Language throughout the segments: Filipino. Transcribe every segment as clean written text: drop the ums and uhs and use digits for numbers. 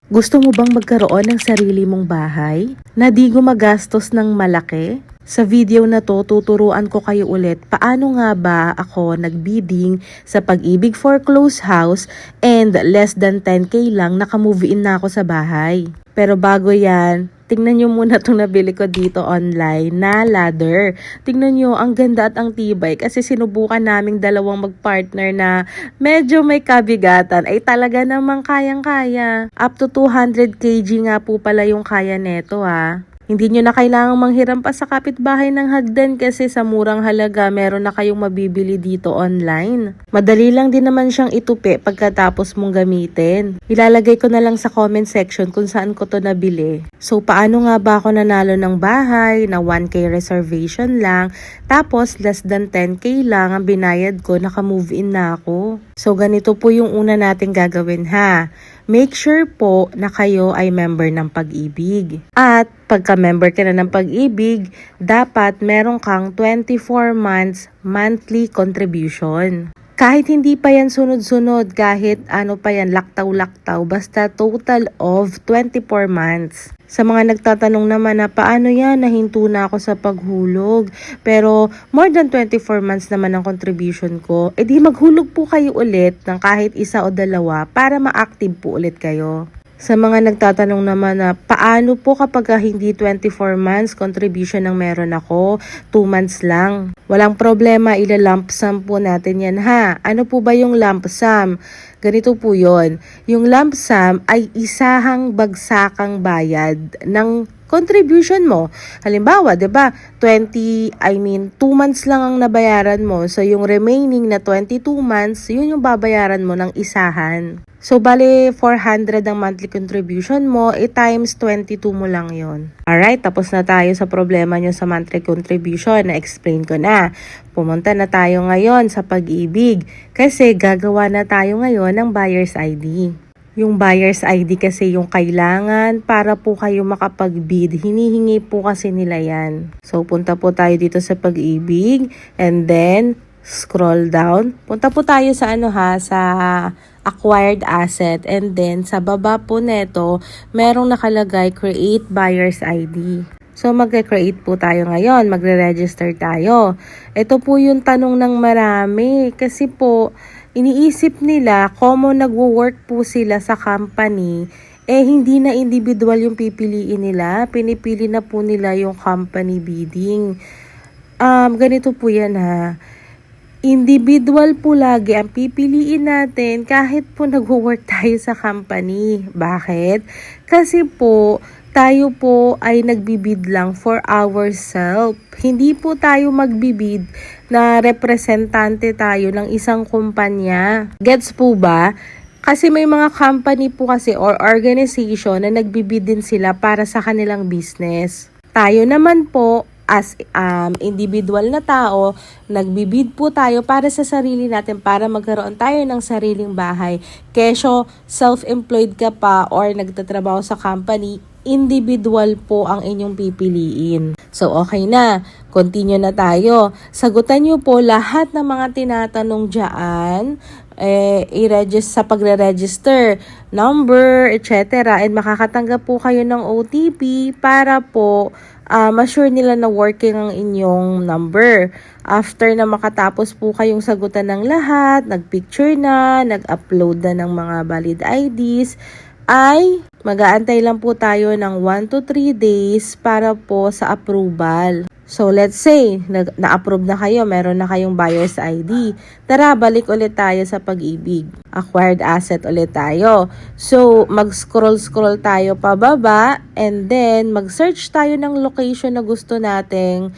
Gusto mo bang magkaroon ng sarili mong bahay na di gumagastos ng malaki? Sa video na to, tuturuan ko kayo ulit paano nga ba ako nagbidding sa Pag-ibig Foreclosed House and less than 10k lang nakamove in na ako sa bahay. Pero bago yan, tingnan nyo muna itong nabili ko dito online na ladder. Tingnan nyo, ang ganda at ang tibay kasi sinubukan naming dalawang magpartner na medyo may kabigatan ay talaga namang kayang-kaya. Up to 200 kg nga po pala yung kaya neto ha. Hindi nyo na kailangang manghiram pa sa kapitbahay ng hagdan kasi sa murang halaga meron na kayong mabibili dito online. Madali lang din naman siyang itupi pagkatapos mong gamitin. Ilalagay ko na lang sa comment section kung saan ko to nabili. So paano nga ba ako nanalo ng bahay na 1k reservation lang tapos less than 10k lang ang binayad ko, naka-move in na ako. So ganito po yung una nating gagawin ha. Make sure po na kayo ay member ng Pag-ibig. At pagka-member ka na ng Pag-ibig, dapat meron kang 24 months monthly contribution. Kahit hindi pa yan sunod-sunod, kahit ano pa yan, laktaw-laktaw, basta total of 24 months. Sa mga nagtatanong naman na paano yan, nahinto na ako sa paghulog. Pero more than 24 months naman ang contribution ko. E di maghulog po kayo ulit ng kahit isa o dalawa para ma-active po ulit kayo. Sa mga nagtatanong naman na paano po kapag hindi 24 months contribution ang meron ako, 2 months lang. Walang problema, ila-lump sum po natin yan ha. Ano po ba yung lump sum? Ganito po yon. Yung lump sum ay isahang bagsakang bayad ng contribution mo. Halimbawa, 'di ba? 2 months lang ang nabayaran mo. So yung remaining na 22 months, yun yung babayaran mo ng isahan. So, bale, 400 ang monthly contribution mo, times 22 mo lang yon. Alright, tapos na tayo sa problema nyo sa monthly contribution. Na-explain ko na. Pumunta na tayo ngayon sa Pag-ibig kasi gagawa na tayo ngayon ng buyer's ID. Yung buyer's ID kasi yung kailangan para po kayo makapag-bid. Hinihingi po kasi nila yan. So, punta po tayo dito sa Pag-ibig and then scroll down. Punta po tayo sa sa acquired asset and then sa baba po neto, merong nakalagay create buyer's ID. So magre-create po tayo ngayon, magre-register tayo. Ito po yung tanong ng marami kasi po iniisip nila common nagwo-work po sila sa company, hindi na individual yung pipiliin nila, pinipili na po nila yung company bidding. Ganito po yan ha. Individual po lagi ang pipiliin natin kahit po nag-work tayo sa company. Bakit? Kasi po, tayo po ay nagbibid lang for ourselves. Hindi po tayo magbibid na representante tayo ng isang kumpanya. Gets po ba? Kasi may mga company po kasi or organization na nagbibid din sila para sa kanilang business. Tayo naman po, as individual na tao, nagbibid po tayo para sa sarili natin para magkaroon tayo ng sariling bahay. Kesyo self-employed ka pa or nagtatrabaho sa company, individual po ang inyong pipiliin. So okay na, continue na tayo. Sagutan nyo po lahat ng mga tinatanong dyan, i-register sa pagre-register, number, etc. And makakatanggap po kayo ng OTP para po ma-sure nila na working ang inyong number. After na makatapos po kayong sagutan ng lahat, nagpicture na, nag-upload na ng mga valid IDs, ay mag-aantay lang po tayo ng 1 to 3 days para po sa approval. So let's say, na-approve na kayo, meron na kayong buyer's ID. Tara, balik ulit tayo sa Pag-ibig. Acquired asset ulit tayo. So, mag-scroll tayo pababa and then mag-search tayo ng location na gusto nating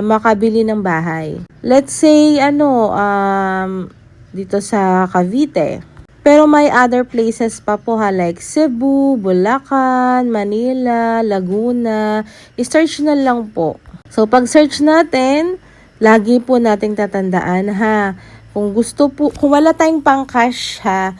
makabili ng bahay. Let's say, dito sa Cavite. Pero may other places pa po like Cebu, Bulacan, Manila, Laguna. I-search na lang po. So, pag-search natin, lagi po nating tatandaan ha. Kung gusto po, kung wala tayong pang cash ha,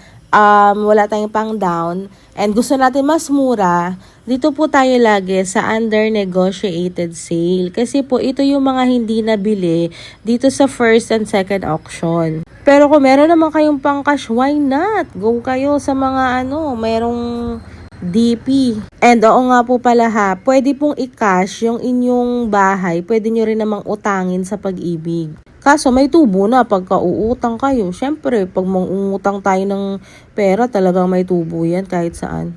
wala tayong pang down, and gusto natin mas mura, dito po tayo lagi sa under negotiated sale. Kasi po ito yung mga hindi nabili dito sa first and second auction. Pero kung meron naman kayong pang cash, why not? Go kayo sa mga merong DP. And oo nga po pala ha, pwede pong i-cash yung inyong bahay. Pwede nyo rin namang utangin sa Pag-ibig. Kaso may tubo na pagka uutang kayo. Syempre, pag mangungutang tayo ng pera, talagang may tubo yan kahit saan.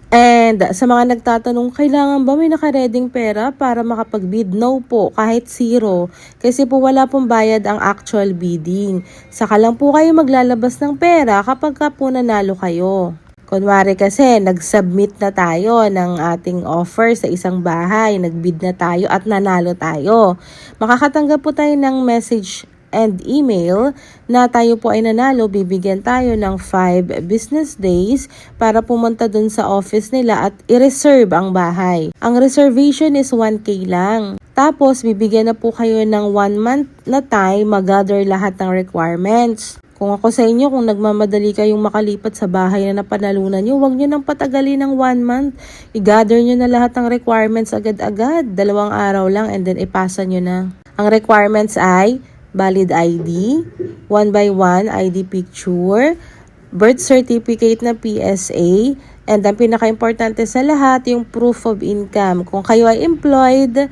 And sa mga nagtatanong, kailangan ba may nakareding pera para makapag-bid? No po, kahit zero. Kasi po wala pong bayad ang actual bidding. Saka lang po kayo maglalabas ng pera kapag ka po nanalo kayo. Kunwari kasi, nag-submit na tayo ng ating offer sa isang bahay, nag-bid na tayo at nanalo tayo. Makakatanggap po tayo ng message and email na tayo po ay nanalo, bibigyan tayo ng 5 business days para pumunta dun sa office nila at i-reserve ang bahay. Ang reservation is 1K lang. Tapos, bibigyan na po kayo ng 1 month na time mag-gather lahat ng requirements. Kung ako sa inyo, kung nagmamadali kayong makalipat sa bahay na napanalunan nyo, huwag nyo nang patagalin ng 1 month. I-gather nyo na lahat ng requirements agad-agad. 2 araw lang and then ipasa nyo na. Ang requirements ay valid ID, 1x1 ID picture, birth certificate na PSA, and ang pinaka-importante sa lahat, yung proof of income. Kung kayo ay employed,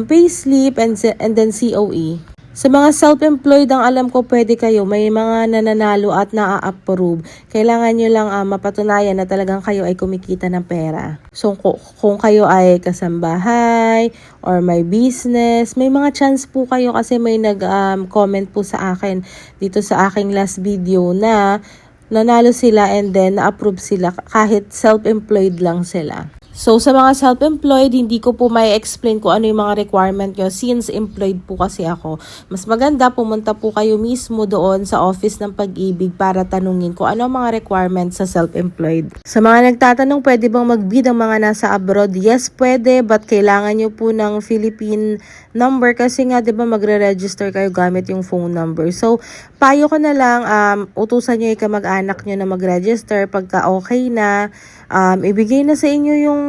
payslip, and then COE. Sa mga self-employed, ang alam ko pwede kayo, may mga nananalo at na-approve. Kailangan nyo lang mapatunayan na talagang kayo ay kumikita ng pera. So kung kayo ay kasambahay or may business, may mga chance po kayo kasi may nag-comment po sa akin dito sa aking last video na nanalo sila and then na-approve sila kahit self-employed lang sila. So, sa mga self-employed, hindi ko po may explain kung ano yung mga requirement nyo since employed po kasi ako. Mas maganda, pumunta po kayo mismo doon sa office ng Pag-ibig para tanungin kung ano ang mga requirements sa self-employed. Sa mga nagtatanong, pwede bang mag-bid ang mga nasa abroad? Yes, pwede, but kailangan nyo po ng Philippine number kasi nga, di ba, magre-register kayo gamit yung phone number. So, payo ko na lang, utusan nyo yung kamag-anak nyo na mag-register pagka okay na. Ibigay na sa inyo yung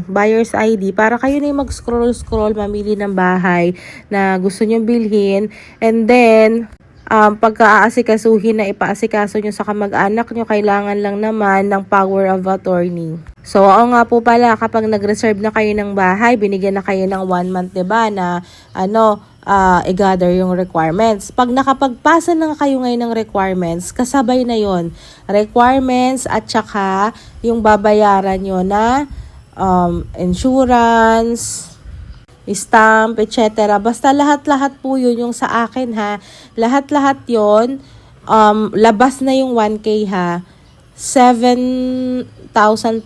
buyer's ID para kayo na yung mag-scroll, mamili ng bahay na gusto nyo bilhin. And then, pagka-aasikasuhin na ipaasikaso nyo sa kamag-anak nyo, kailangan lang naman ng power of attorney. So, oo nga po pala, kapag nag-reserve na kayo ng bahay, binigyan na kayo ng 1 month, diba, na i-gather yung requirements. Pag nakapagpasa na kayo ngayon ng requirements, kasabay na yon requirements at saka yung babayaran nyo na insurance, stamp, etc. Basta lahat-lahat po yun yung sa akin ha. Lahat-lahat yun, labas na yung 1K ha. 7,000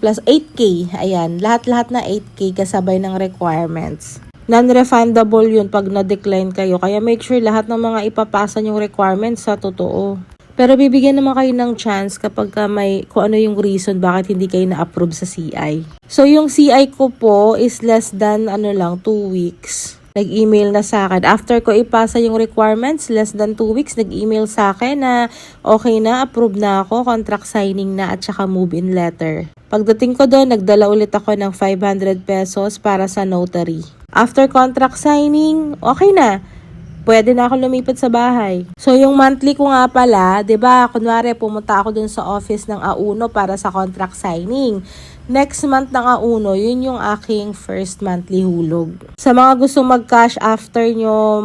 plus 8K. Ayan, lahat-lahat na 8K kasabay ng requirements. Non-refundable yun pag na-decline kayo. Kaya make sure lahat ng mga ipapasa yung requirements sa totoo. Pero bibigyan naman kayo ng chance kapag kung ano yung reason bakit hindi kayo na-approve sa CI. So yung CI ko po is less than 2 weeks. Nag-email na sa akin. After ko ipasa yung requirements, less than 2 weeks, nag-email sa akin na okay na, approve na ako, contract signing na at saka move-in letter. Pagdating ko doon, nagdala ulit ako ng 500 pesos para sa notary. After contract signing, okay na. Pwede na ako lumipat sa bahay. So, yung monthly ko nga pala, 'di ba? Kunwari, pumunta ako dun sa office ng Auno para sa contract signing. Next month ng Auno, yun yung aking first monthly hulog. Sa mga gusto mag-cash after nyo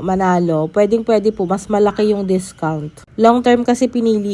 manalo, pwede po, mas malaki yung discount. Long term kasi pinili